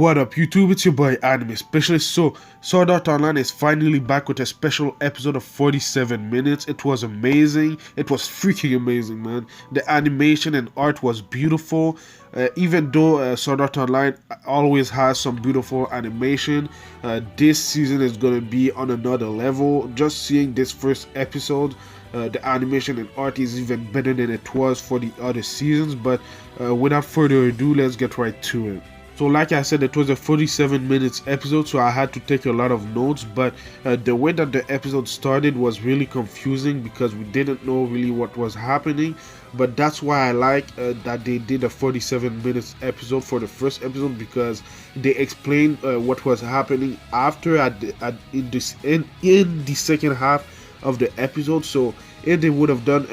What up YouTube, it's your boy Anime Specialist. So Sword Art Online is finally back with a special episode of 47 minutes. It was amazing. It was freaking amazing, man. The animation and art was beautiful. Even though Sword Art Online always has some beautiful animation, this season is going to be on another level. Just seeing this first episode, the animation and art is even better than it was for the other seasons. But without further ado, let's get right to it. So like I said, it was a 47 minutes episode, so I had to take a lot of notes, but the way that the episode started was really confusing because we didn't know really what was happening. But that's why I like that they did a 47 minutes episode for the first episode, because they explained what was happening after in the second half of the episode. So if they would have done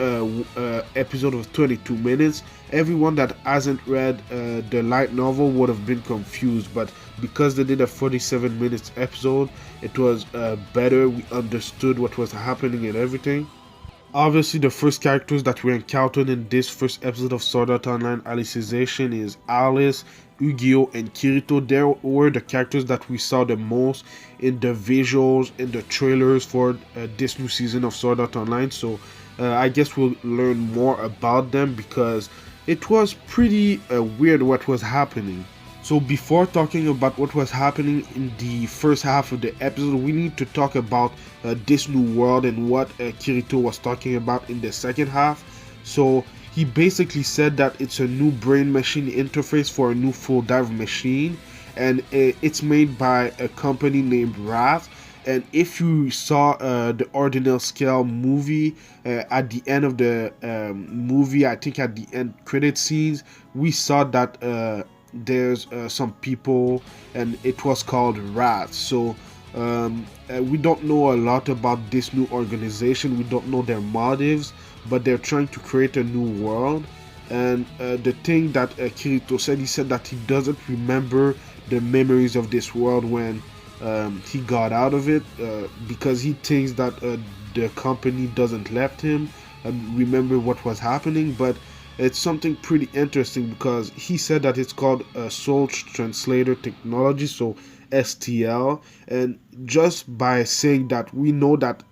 a episode of 22 minutes, everyone that hasn't read the light novel would have been confused. But because they did a 47 minutes episode, it was better. We understood what was happening and everything. Obviously, the first characters that we encountered in this first episode of Sword Art Online Alicization is Alice, Yu-Gi-Oh, and Kirito. They were the characters that we saw the most in the visuals, in the trailers for this new season of Sword Art Online. So I guess we'll learn more about them because it was pretty weird what was happening. So before talking about what was happening in the first half of the episode, we need to talk about this new world and what Kirito was talking about in the second half. So he basically said that it's a new brain machine interface for a new full dive machine, and it's made by a company named Wrath. And if you saw the Ordinal Scale movie, at the end of the movie, I think at the end credit scenes, we saw that there's some people and it was called Wrath. So we don't know a lot about this new organization. We don't know their motives, but they're trying to create a new world. And the thing that Kirito said, he said that he doesn't remember the memories of this world when he got out of it, because he thinks that the company doesn't let him remember what was happening. But it's something pretty interesting because he said that it's called Soul Translator Technology, so STL. And just by saying that, we know that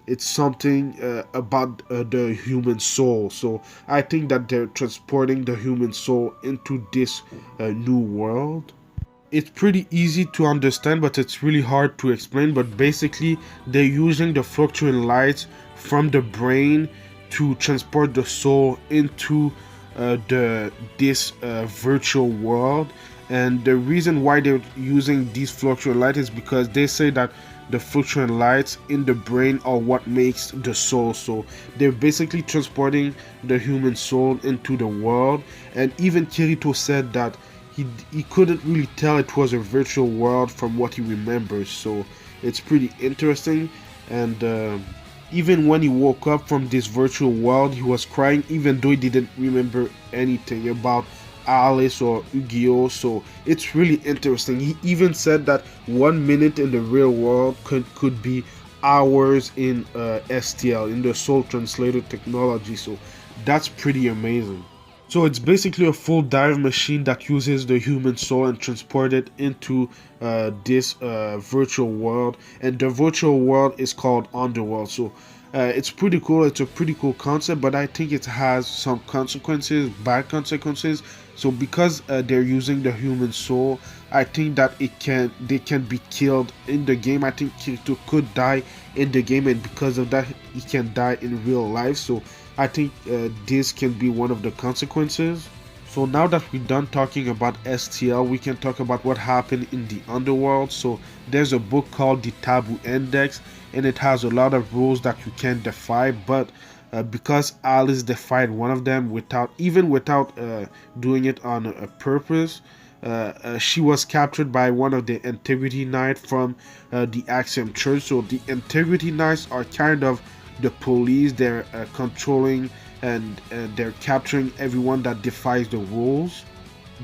it's something about the human soul. So I think that they're transporting the human soul into this new world. It's pretty easy to understand, but it's really hard to explain. But basically, they're using the fluctuating lights from the brain to transport the soul into this virtual world. And the reason why they're using these fluctuating lights is because they say that the fluctuating lights in the brain are what makes the soul. So they're basically transporting the human soul into the world. And even Kirito said that he couldn't really tell it was a virtual world from what he remembers. So it's pretty interesting. And even when he woke up from this virtual world, he was crying, even though he didn't remember anything about Alice or Yu-Gi-Oh. So it's really interesting. He even said that 1 minute in the real world could be hours in STL, in the Soul Translator Technology. So that's pretty amazing. So it's basically a full dive machine that uses the human soul and transport it into this virtual world. And the virtual world is called Underworld. So it's pretty cool. It's a pretty cool concept, but I think it has some consequences, bad consequences. So because they're using the human soul, I think that they can be killed in the game. I think Kirito could die in the game, and because of that, he can die in real life. So I think this can be one of the consequences. So now that we're done talking about STL, we can talk about what happened in the underworld. So there's a book called The Taboo Index, and it has a lot of rules that you can defy. But because Alice defied one of them without doing it on a purpose, she was captured by one of the Integrity Knights from the Axiom Church. So the Integrity Knights are kind of the police. They're controlling and they're capturing everyone that defies the rules.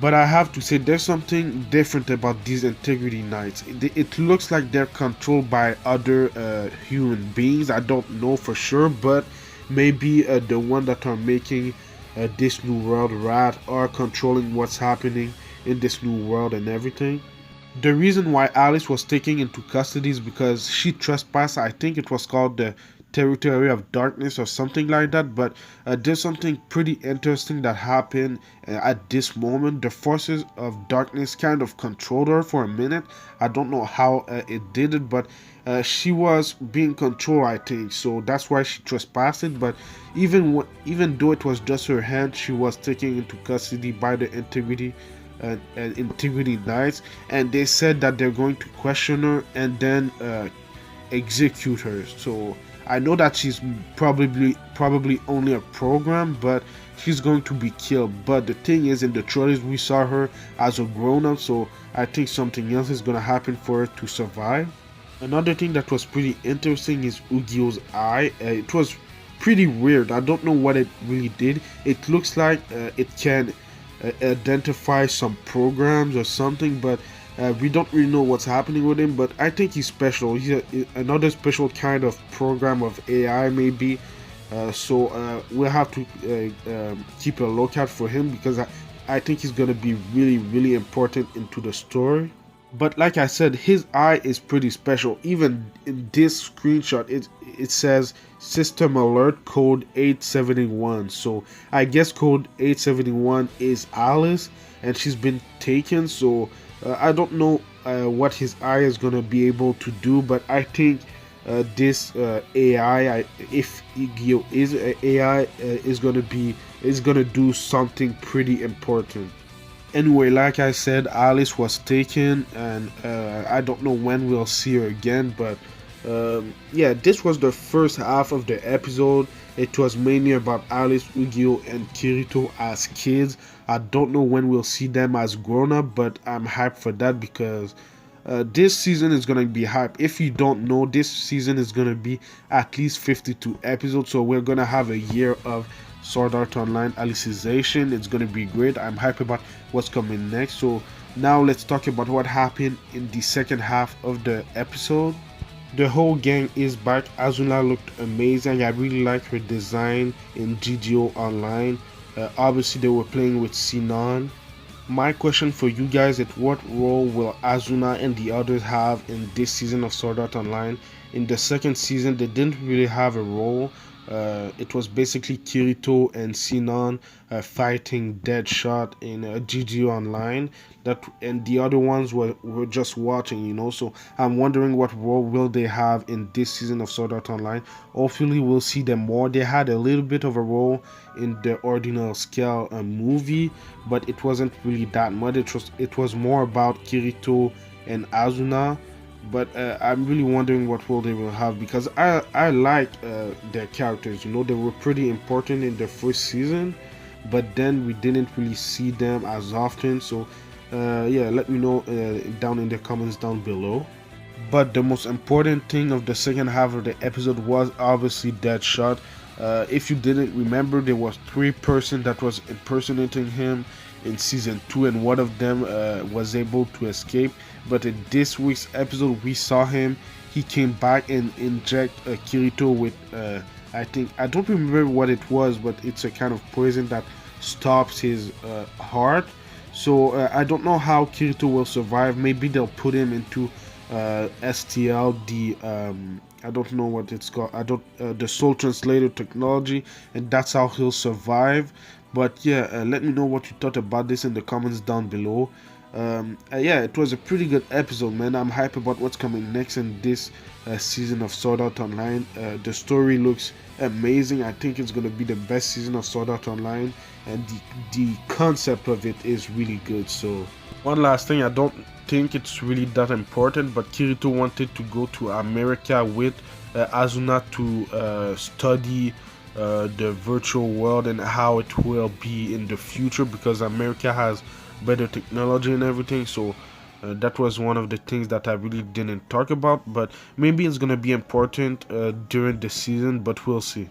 But I have to say, there's something different about these Integrity Knights. It looks like they're controlled by other human beings. I don't know for sure, but maybe the one that are making this new world, Rat, are controlling what's happening in this new world and everything. The reason why Alice was taken into custody is because she trespassed. I think it was called the territory of darkness or something like that. But there's something pretty interesting that happened at this moment. The forces of darkness kind of controlled her for a minute. I don't know how it did it, but she was being controlled, I think. So that's why she trespassed it. But even though it was just her hand, she was taken into custody by the integrity knights, and they said that they're going to question her and then execute her. So I know that she's probably only a program, but she's going to be killed. But the thing is, in the trailers we saw her as a grown-up, so I think something else is gonna happen for her to survive. Another thing that was pretty interesting is Ugio's eye. It was pretty weird. I don't know what it really did. It looks like it can identify some programs or something, but we don't really know what's happening with him. But I think he's special. He's another special kind of program of AI, maybe. So we'll have to keep a lookout for him, because I think he's gonna be really important into the story. But like I said, his eye is pretty special. Even in this screenshot, it says system alert code 871. So I guess code 871 is Alice, and she's been taken. So I don't know what his eye is gonna be able to do, but I think this AI, if Igio is AI, is gonna do something pretty important. Anyway, like I said, Alice was taken, and I don't know when we'll see her again, but yeah, this was the first half of the episode. It was mainly about Alice, Ugio, and Kirito as kids. I don't know when we'll see them as grown-up, but I'm hyped for that, because this season is gonna be hype. If you don't know, this season is gonna be at least 52 episodes, so we're gonna have a year of Sword Art Online Alicization. It's gonna be great. I'm hyped about what's coming next. So now let's talk about what happened in the second half of the episode. The whole gang is back. Azuna looked amazing. I really like her design in GGO Online. Obviously they were playing with Sinon. My question for you guys is, what role will Azuna and the others have in this season of Sword Art Online? In the second season they didn't really have a role. It was basically Kirito and Sinon fighting Deadshot in GG Online. And the other ones were just watching, you know. So I'm wondering what role will they have in this season of Sword Art Online. Hopefully we'll see them more. They had a little bit of a role in the Ordinal Scale movie, but it wasn't really that much. It was more about Kirito and Azuna. But I'm really wondering what role they will have, because I like their characters. You know, they were pretty important in the first season, but then we didn't really see them as often. So yeah, let me know down in the comments down below. But the most important thing of the second half of the episode was obviously Deadshot. If you didn't remember, there was 3 persons that was impersonating him in season 2, and one of them was able to escape. But in this week's episode we saw him. He came back and inject Kirito with I don't remember what it was, but it's a kind of poison that stops his heart. So I don't know how Kirito will survive. Maybe they'll put him into STL, the I don't know what it's called. The Soul Translator technology, and that's how he'll survive. But yeah, let me know what you thought about this in the comments down below. Yeah, it was a pretty good episode, man. I'm hyped about what's coming next in this season of Sword Art Online. The story looks amazing. I think it's gonna be the best season of Sword Art Online, and the concept of it is really good. So one last thing, I don't think it's really that important, but Kirito wanted to go to America with Azuna to study the virtual world and how it will be in the future, because America has better technology and everything. So that was one of the things that I really didn't talk about, but maybe it's gonna be important during the season, but we'll see.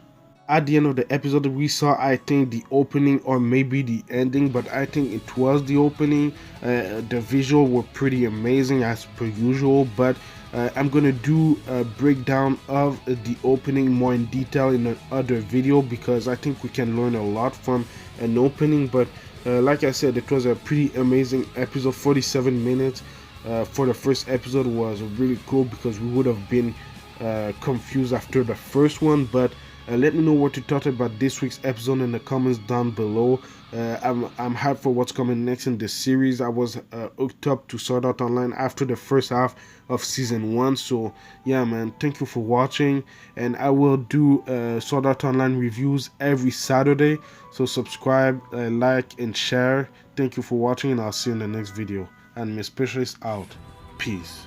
At the end of the episode we saw, I think, the opening or maybe the ending, but I think it was the opening. The visual were pretty amazing as per usual, but I'm gonna do a breakdown of the opening more in detail in another video, because I think we can learn a lot from an opening. But Like I said, it was a pretty amazing episode. 47 minutes for the first episode was really cool because we would have been confused after the first one. But let me know what you thought about this week's episode in the comments down below. I'm hyped for what's coming next in this series. I was hooked up to Sword Art Online after the first half of season 1. So yeah, man, thank you for watching, and I will do Sword Art Online reviews every Saturday. So subscribe, like, and share. Thank you for watching, and I'll see you in the next video. And Miss Specialist out. Peace.